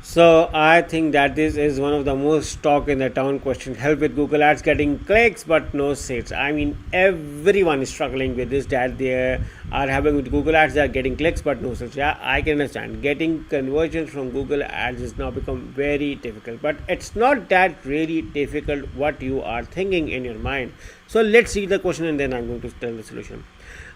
So I think that this is one of the most talk in the town question. Help with Google Ads getting clicks but no sales. I mean, everyone is struggling with this, that they are having with Google Ads, they are getting clicks but no sales. Yeah, I can understand. Getting conversions from Google Ads has now become very difficult, but it's not that really difficult what you are thinking in your mind. So let's see the question and then I'm going to tell the solution.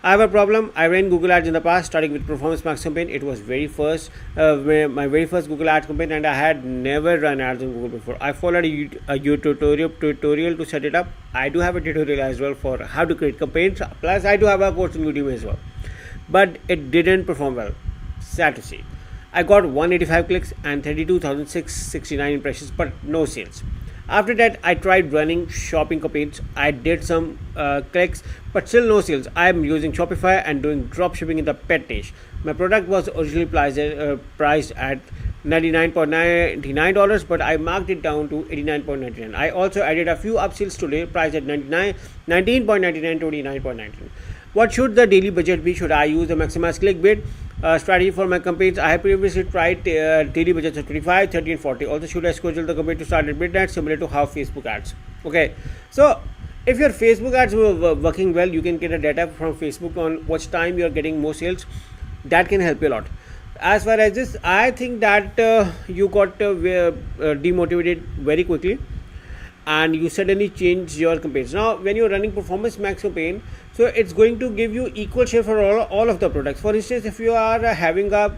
I have a problem. I ran Google Ads in the past, starting with Performance Max campaign. It was my very first Google Ads campaign, and I had never run ads on Google before. I followed a tutorial to set it up. I do have a tutorial as well for how to create campaigns. Plus, I do have a course on Udemy as well. But it didn't perform well. Sad to see. I got 185 clicks and 32,669 impressions, but no sales. After that, I tried running shopping campaigns. I did some clicks, but still no sales. I am using Shopify and doing dropshipping in the pet niche. My product was originally priced at $99.99, but I marked it down to $89.99. I also added a few upsells today, priced at $19.99 to $89.99. What should the daily budget be? Should I use the maximize clickbait strategy for my campaigns? I have previously tried daily budgets of 25, 30 and 40. Also, should I schedule the campaign to start at midnight, similar to how Facebook ads? Okay, so if your Facebook ads were working well, you can get a data from Facebook on which time you are getting more sales. That can help you a lot. As far as this, I think that you got demotivated very quickly and you suddenly change your campaigns. Now when you're running Performance Max campaign, so it's going to give you equal share for all of the products. For instance, if you are having a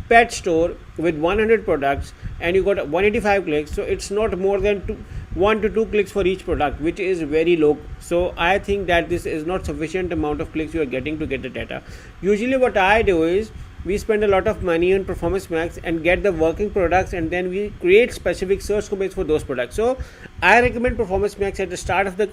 pet store with 100 products and you got 185 clicks, so it's not more than 1 to 2 clicks for each product, which is very low. So I think that this is not sufficient amount of clicks you are getting to get the data. Usually what I do is we spend a lot of money on Performance Max and get the working products, and then we create specific search campaigns for those products. So I recommend Performance Max at the start of the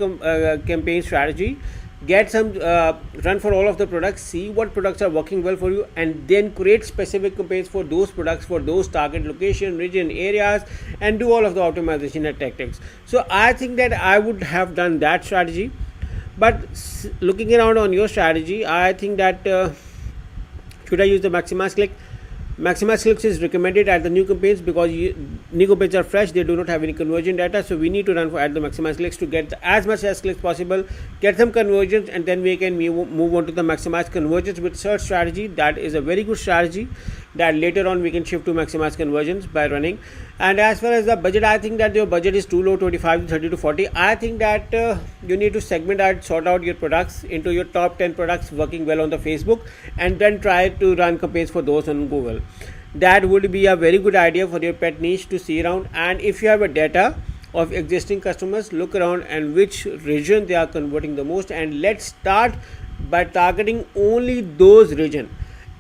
campaign strategy. Get some run for all of the products, see what products are working well for you, and then create specific campaigns for those products, for those target location, region, areas, and do all of the optimization and tactics. So I think that I would have done that strategy. But looking around on your strategy, I think that should I use the maximize click? Maximize clicks is recommended at the new campaigns because new campaigns are fresh, they do not have any conversion data, so we need to run at the maximize clicks to get as much as clicks possible, get some conversions, and then we can move on to the maximize conversions with search strategy. That is a very good strategy that later on we can shift to maximize conversions by running. And as far as the budget, I think that your budget is too low, 25 to 30 to 40. I think that you need to segment and sort out your products into your top 10 products working well on the Facebook, and then try to run campaigns for those on Google. That would be a very good idea for your pet niche to see around. And if you have a data of existing customers, look around and which region they are converting the most, and let's start by targeting only those regions.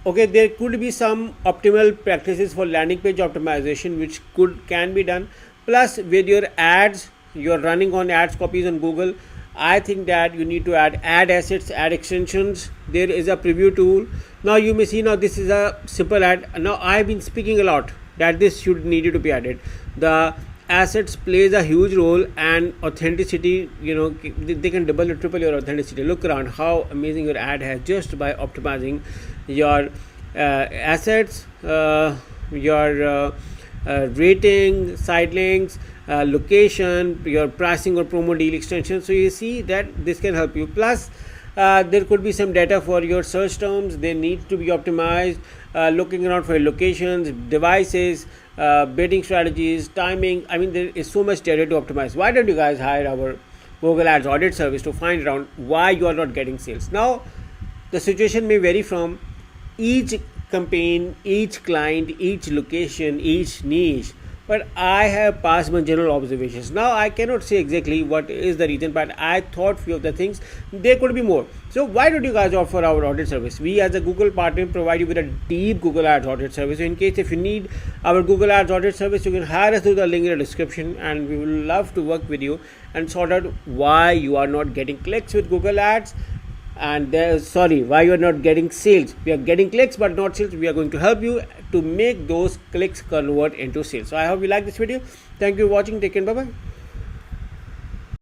Okay, there could be some optimal practices for landing page optimization which can be done. Plus with your ads, you're running on ads copies on Google, I think that you need to add ad assets, ad extensions. There is a preview tool. Now you may see, now this is a simple ad. Now I've been speaking a lot that this should need to be added. The assets plays a huge role, and authenticity, they can double or triple your authenticity. Look around how amazing your ad has just by optimizing your assets, your rating, site links, location, your pricing or promo deal extension. So you see that this can help you. Plus there could be some data for your search terms. They need to be optimized. Looking around for your locations, devices, bidding strategies, timing. I mean, there is so much data to optimize. Why don't you guys hire our Google Ads audit service to find around why you are not getting sales? Now the situation may vary from each campaign, each client, each location, each niche, but I have passed my general observations. Now I cannot say exactly what is the reason, but I thought few of the things. There could be more. So why don't you guys offer our audit service? We as a Google partner provide you with a deep Google Ads audit service. So in case if you need our Google Ads audit service, you can hire us through the link in the description, and we will love to work with you and sort out why you are not getting clicks with Google Ads, and why you are not getting sales. We are getting clicks but not sales. We are going to help you to make those clicks convert into sales. So I hope you like this video. Thank you for watching. Take care. Bye bye.